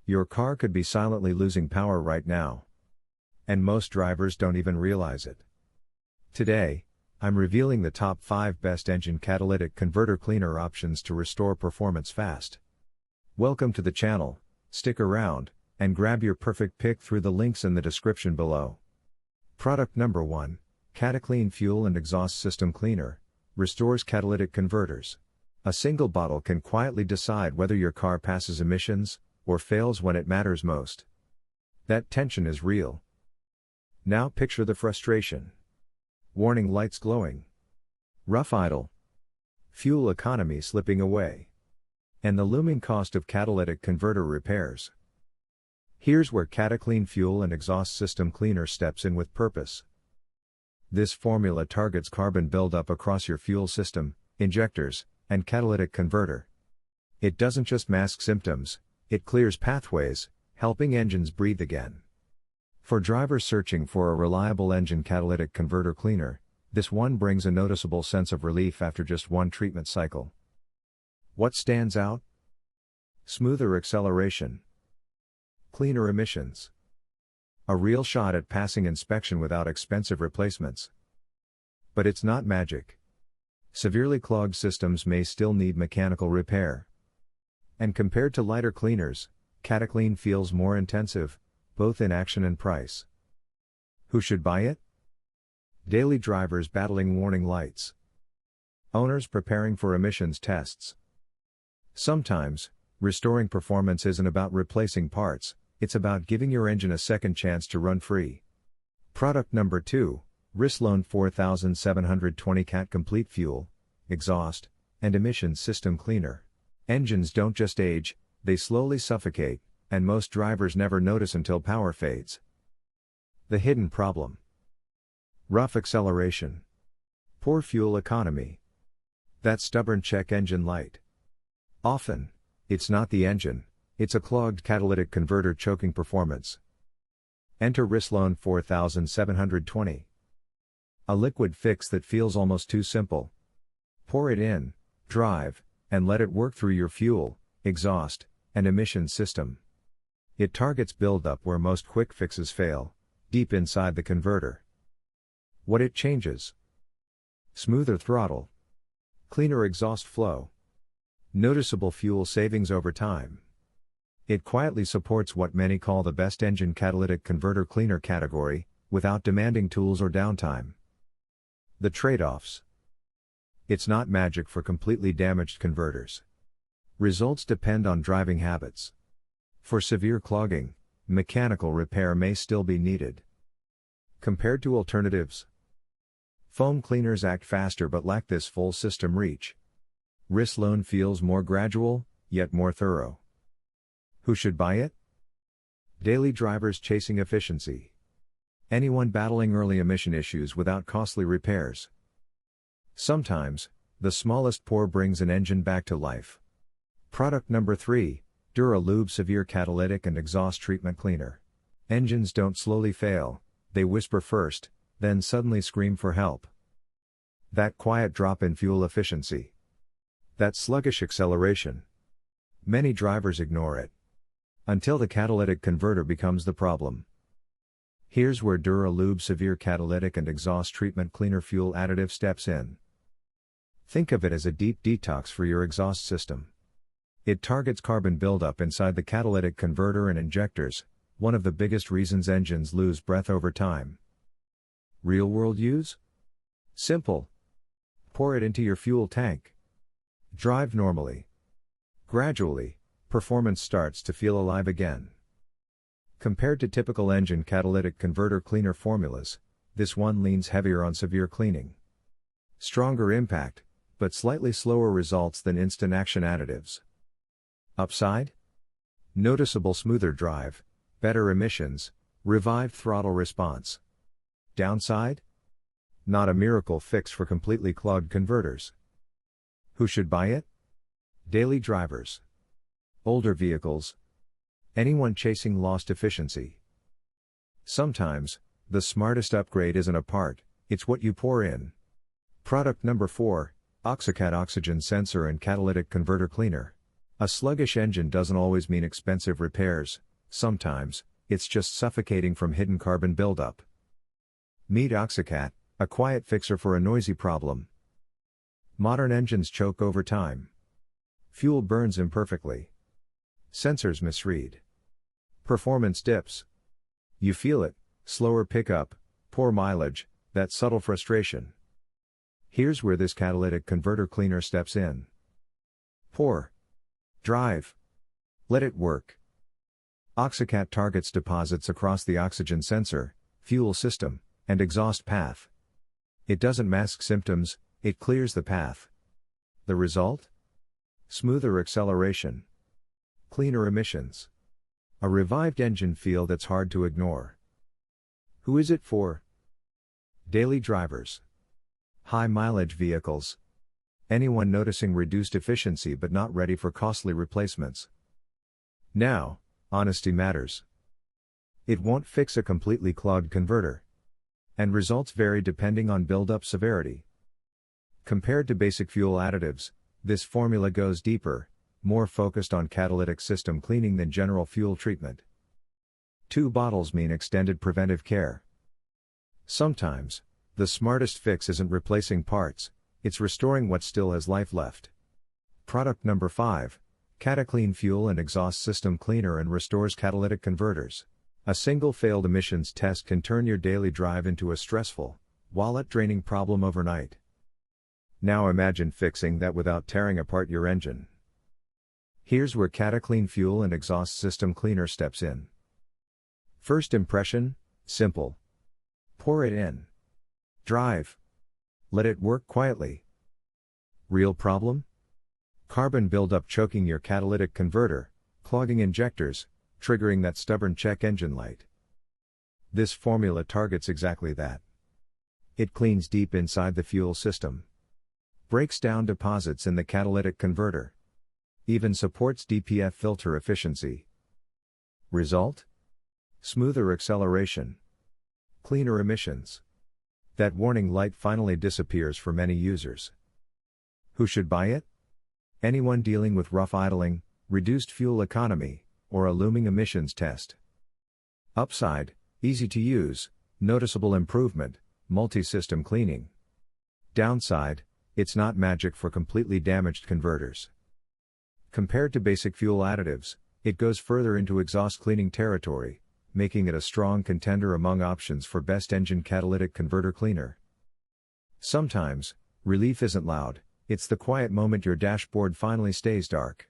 Your car could be silently losing power right now. And most drivers don't even realize it. Today, I'm revealing the top 5 best engine catalytic converter cleaner options to restore performance fast. Welcome to the channel, stick around, and grab your perfect pick through the links in the description below. Product number 1, CataClean Fuel and Exhaust System Cleaner, restores catalytic converters. A single bottle can quietly decide whether your car passes emissions, or fails when it matters most. That tension is real. Now picture the frustration. Warning lights glowing. Rough idle. Fuel economy slipping away. And the looming cost of catalytic converter repairs. Here's where CataClean Fuel and Exhaust System Cleaner steps in with purpose. This formula targets carbon buildup across your fuel system, injectors, and catalytic converter. It doesn't just mask symptoms, it clears pathways, helping engines breathe again. For drivers searching for a reliable engine catalytic converter cleaner, this one brings a noticeable sense of relief after just one treatment cycle. What stands out? Smoother acceleration. Cleaner emissions. A real shot at passing inspection without expensive replacements. But it's not magic. Severely clogged systems may still need mechanical repair. And compared to lighter cleaners, CataClean feels more intensive, both in action and price. Who should buy it? Daily drivers battling warning lights. Owners preparing for emissions tests. Sometimes, restoring performance isn't about replacing parts, it's about giving your engine a second chance to run free. Product number 2, Rislone 4720 Cat Complete Fuel, Exhaust, and Emissions System Cleaner. Engines don't just age, they slowly suffocate, and most drivers never notice until power fades. The hidden problem. Rough acceleration. Poor fuel economy. That stubborn check engine light. Often, it's not the engine, it's a clogged catalytic converter choking performance. Enter Rislone 4720. A liquid fix that feels almost too simple. Pour it in, drive, and let it work through your fuel, exhaust, and emissions system. It targets buildup where most quick fixes fail, deep inside the converter. What it changes? Smoother throttle. Cleaner exhaust flow. Noticeable fuel savings over time. It quietly supports what many call the best engine catalytic converter cleaner category, without demanding tools or downtime. The trade-offs. It's not magic for completely damaged converters. Results depend on driving habits. For severe clogging, mechanical repair may still be needed. Compared to alternatives, foam cleaners act faster but lack this full system reach. Rislone feels more gradual, yet more thorough. Who should buy it? Daily drivers chasing efficiency. Anyone battling early emission issues without costly repairs. Sometimes, the smallest pour brings an engine back to life. Product number 3, DuraLube Severe Catalytic and Exhaust Treatment Cleaner. Engines don't slowly fail, they whisper first, then suddenly scream for help. That quiet drop in fuel efficiency. That sluggish acceleration. Many drivers ignore it. Until the catalytic converter becomes the problem. Here's where DuraLube Severe Catalytic and Exhaust Treatment Cleaner Fuel Additive steps in. Think of it as a deep detox for your exhaust system. It targets carbon buildup inside the catalytic converter and injectors, one of the biggest reasons engines lose breath over time. Real-world use? Simple. Pour it into your fuel tank. Drive normally. Gradually, performance starts to feel alive again. Compared to typical engine catalytic converter cleaner formulas, this one leans heavier on severe cleaning. Stronger impact, but slightly slower results than instant action additives. Upside? Noticeable smoother drive, better emissions, revived throttle response. Downside? Not a miracle fix for completely clogged converters. Who should buy it? Daily drivers. Older vehicles. Anyone chasing lost efficiency. Sometimes, the smartest upgrade isn't a part, it's what you pour in. Product number 4, OxyCat Oxygen Sensor and Catalytic Converter Cleaner. A sluggish engine doesn't always mean expensive repairs, sometimes, it's just suffocating from hidden carbon buildup. Meet Oxycat, a quiet fixer for a noisy problem. Modern engines choke over time. Fuel burns imperfectly. Sensors misread. Performance dips. You feel it: slower pickup, poor mileage, that subtle frustration. Here's where this catalytic converter cleaner steps in. Pour. Drive. Let it work. Oxycat targets deposits across the oxygen sensor, fuel system, and exhaust path. It doesn't mask symptoms, it clears the path. The result? Smoother acceleration. Cleaner emissions. A revived engine feel that's hard to ignore. Who is it for? Daily drivers. High mileage vehicles. Anyone noticing reduced efficiency but not ready for costly replacements. Now, honesty matters. It won't fix a completely clogged converter. And results vary depending on buildup severity. Compared to basic fuel additives, this formula goes deeper, more focused on catalytic system cleaning than general fuel treatment. 2 bottles mean extended preventive care. Sometimes, the smartest fix isn't replacing parts, it's restoring what still has life left. Product number 5, CataClean Fuel and Exhaust System Cleaner and restores catalytic converters. A single failed emissions test can turn your daily drive into a stressful, wallet-draining problem overnight. Now imagine fixing that without tearing apart your engine. Here's where CataClean Fuel and Exhaust System Cleaner steps in. First impression: simple. Pour it in. Drive. Let it work quietly. Real problem? Carbon buildup choking your catalytic converter, clogging injectors, triggering that stubborn check engine light. This formula targets exactly that. It cleans deep inside the fuel system. Breaks down deposits in the catalytic converter. Even supports DPF filter efficiency. Result? Smoother acceleration. Cleaner emissions. That warning light finally disappears for many users. Who should buy it? Anyone dealing with rough idling, reduced fuel economy, or a looming emissions test. Upside: easy to use, noticeable improvement, multi-system cleaning. Downside: it's not magic for completely damaged converters. Compared to basic fuel additives, it goes further into exhaust cleaning territory, making it a strong contender among options for best engine catalytic converter cleaner. Sometimes, relief isn't loud, it's the quiet moment your dashboard finally stays dark.